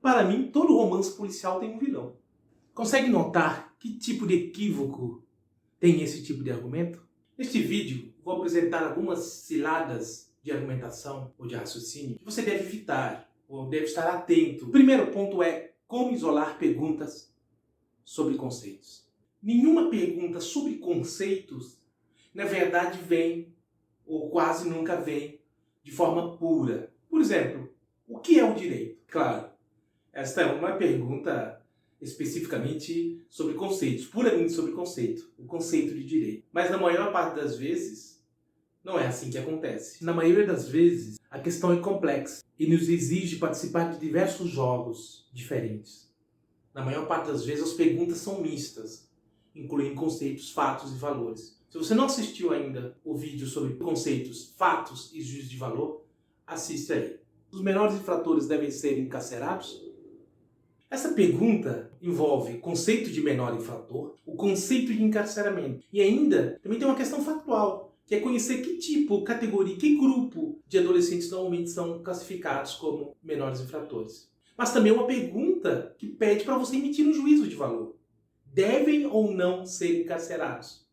para mim, todo romance policial tem um vilão. Consegue notar que tipo de equívoco tem esse tipo de argumento? Neste vídeo, vou apresentar algumas ciladas de argumentação ou de raciocínio que você deve evitar ou deve estar atento. O primeiro ponto é como isolar perguntas sobre conceitos. Nenhuma pergunta sobre conceitos, na verdade, vem, ou quase nunca vem, de forma pura. Por exemplo, o que é o direito? Claro, esta é uma pergunta especificamente sobre conceitos, puramente sobre conceito, o conceito de direito. Mas na maior parte das vezes, não é assim que acontece. Na maioria das vezes, a questão é complexa e nos exige participar de diversos jogos diferentes. Na maior parte das vezes, as perguntas são mistas, incluindo conceitos, fatos e valores. Se você não assistiu ainda o vídeo sobre conceitos, fatos e juízo de valor, assiste aí. Os menores infratores devem ser encarcerados? Essa pergunta envolve conceito de menor infrator, o conceito de encarceramento. E ainda, também tem uma questão factual, que é conhecer que tipo, categoria, que grupo de adolescentes normalmente são classificados como menores infratores. Mas também é uma pergunta que pede para você emitir um juízo de valor. Devem ou não ser encarcerados?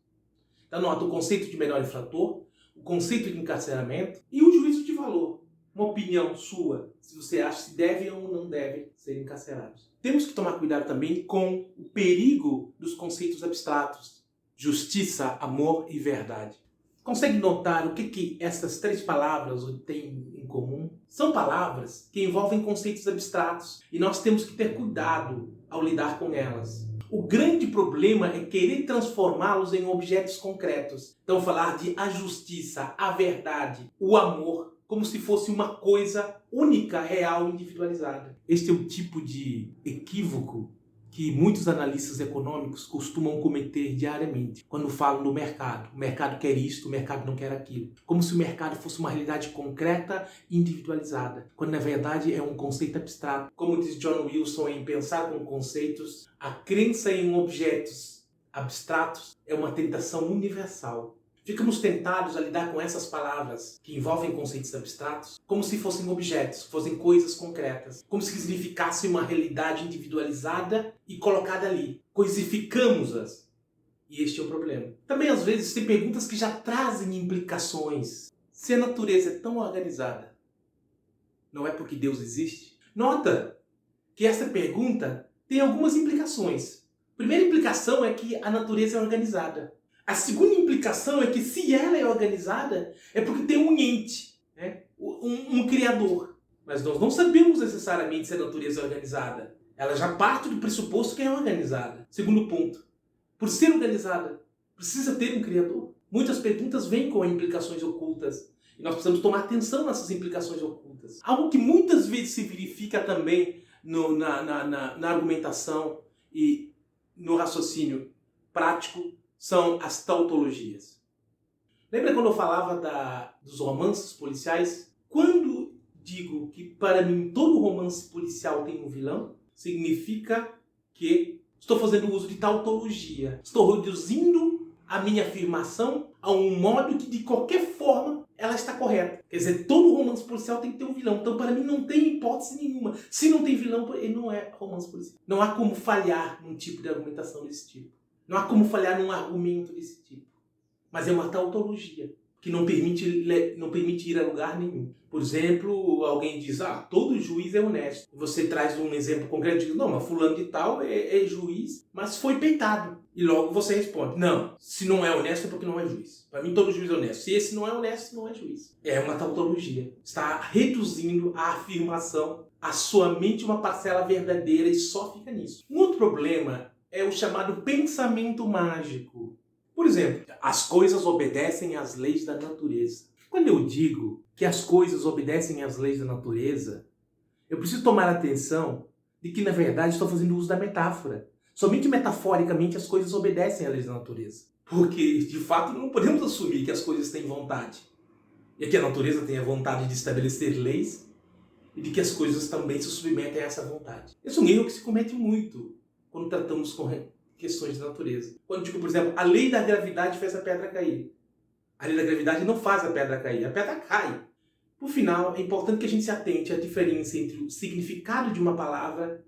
Então, nota o conceito de menor infrator, o conceito de encarceramento e o juízo de valor. Uma opinião sua, se você acha se devem ou não devem ser encarcerados. Temos que tomar cuidado também com o perigo dos conceitos abstratos. Justiça, amor e verdade. Consegue notar o que essas três palavras têm em comum? São palavras que envolvem conceitos abstratos e nós temos que ter cuidado ao lidar com elas. O grande problema é querer transformá-los em objetos concretos. Então, falar de a justiça, a verdade, o amor, como se fosse uma coisa única, real, individualizada. Este é o tipo de equívoco que muitos analistas econômicos costumam cometer diariamente quando falam do mercado. O mercado quer isto, o mercado não quer aquilo. Como se o mercado fosse uma realidade concreta e individualizada, quando na verdade é um conceito abstrato. Como diz John Wilson em Pensar com Conceitos, a crença em objetos abstratos é uma tentação universal. Ficamos tentados a lidar com essas palavras que envolvem conceitos abstratos como se fossem objetos, fossem coisas concretas, como se significasse uma realidade individualizada e colocada ali. Coisificamos-as. E este é o problema. Também às vezes tem perguntas que já trazem implicações. Se a natureza é tão organizada, não é porque Deus existe? Nota que essa pergunta tem algumas implicações. A primeira implicação é que a natureza é organizada. A segunda implicação é que se ela é organizada, é porque tem um ente, né? um criador. Mas nós não sabemos necessariamente se a natureza é organizada. Ela já parte do pressuposto que é organizada. Segundo ponto, por ser organizada, precisa ter um criador. Muitas perguntas vêm com implicações ocultas. E nós precisamos tomar atenção nessas implicações ocultas. Algo que muitas vezes se verifica também na argumentação e no raciocínio prático são as tautologias. Lembra quando eu falava dos romances policiais? Quando digo que para mim todo romance policial tem um vilão, significa que estou fazendo uso de tautologia. Estou reduzindo a minha afirmação a um modo que de qualquer forma ela está correta. Quer dizer, todo romance policial tem que ter um vilão. Então para mim não tem hipótese nenhuma. Se não tem vilão, ele não é romance policial. Não há como falhar num tipo de argumentação desse tipo. Não há como falhar num argumento desse tipo. Mas é uma tautologia que não permite ir a lugar nenhum. Por exemplo, alguém diz, todo juiz é honesto. Você traz um exemplo concreto e diz, não, mas fulano de tal é juiz, mas foi peitado. E logo você responde, não, se não é honesto é porque não é juiz. Para mim todo juiz é honesto. Se esse não é honesto, não é juiz. É uma tautologia. Está reduzindo a afirmação a somente uma parcela verdadeira e só fica nisso. Um outro problema é o chamado pensamento mágico. Por exemplo, as coisas obedecem às leis da natureza. Quando eu digo que as coisas obedecem às leis da natureza, eu preciso tomar atenção de que, na verdade, estou fazendo uso da metáfora. Somente metaforicamente as coisas obedecem às leis da natureza. Porque, de fato, não podemos assumir que as coisas têm vontade. E que a natureza tem a vontade de estabelecer leis e de que as coisas também se submetem a essa vontade. Esse é um erro que se comete muito quando tratamos com questões de natureza. Quando digo, por exemplo, a lei da gravidade fez a pedra cair. A lei da gravidade não faz a pedra cair, a pedra cai. Por final, é importante que a gente se atente à diferença entre o significado de uma palavra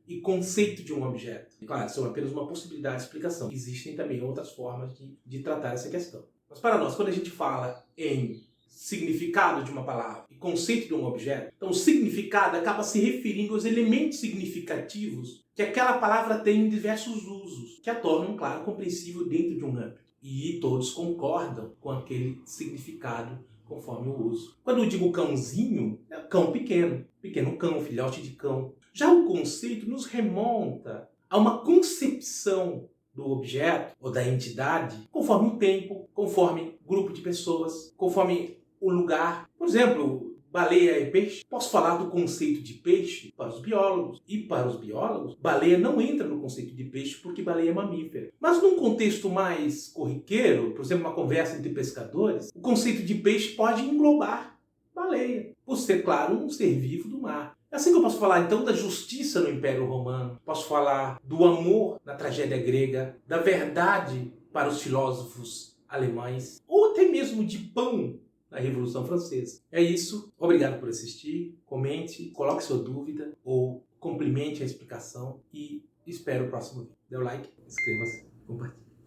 e conceito de um objeto. Claro, são apenas uma possibilidade de explicação. Existem também outras formas de tratar essa questão. Mas para nós, quando a gente fala em significado de uma palavra e conceito de um objeto, então o significado acaba se referindo aos elementos significativos que aquela palavra tem em diversos usos, que a tornam, claro, compreensível dentro de um âmbito. E todos concordam com aquele significado conforme o uso. Quando eu digo cãozinho, é cão pequeno, pequeno cão, filhote de cão. Já o conceito nos remonta a uma concepção do objeto ou da entidade conforme o tempo, conforme grupo de pessoas, conforme o lugar. Por exemplo, baleia e peixe. Posso falar do conceito de peixe para os biólogos. E para os biólogos, baleia não entra no conceito de peixe porque baleia é mamífero. Mas num contexto mais corriqueiro, por exemplo, uma conversa entre pescadores, o conceito de peixe pode englobar baleia, por ser, claro, um ser vivo do mar. É assim que eu posso falar, então, da justiça no Império Romano. Posso falar do amor na tragédia grega, da verdade para os filósofos alemães, ou até mesmo de pão na Revolução Francesa. É isso. Obrigado por assistir. Comente, coloque sua dúvida ou complemente a explicação e espero o próximo vídeo. Dê o like, inscreva-se, compartilhe.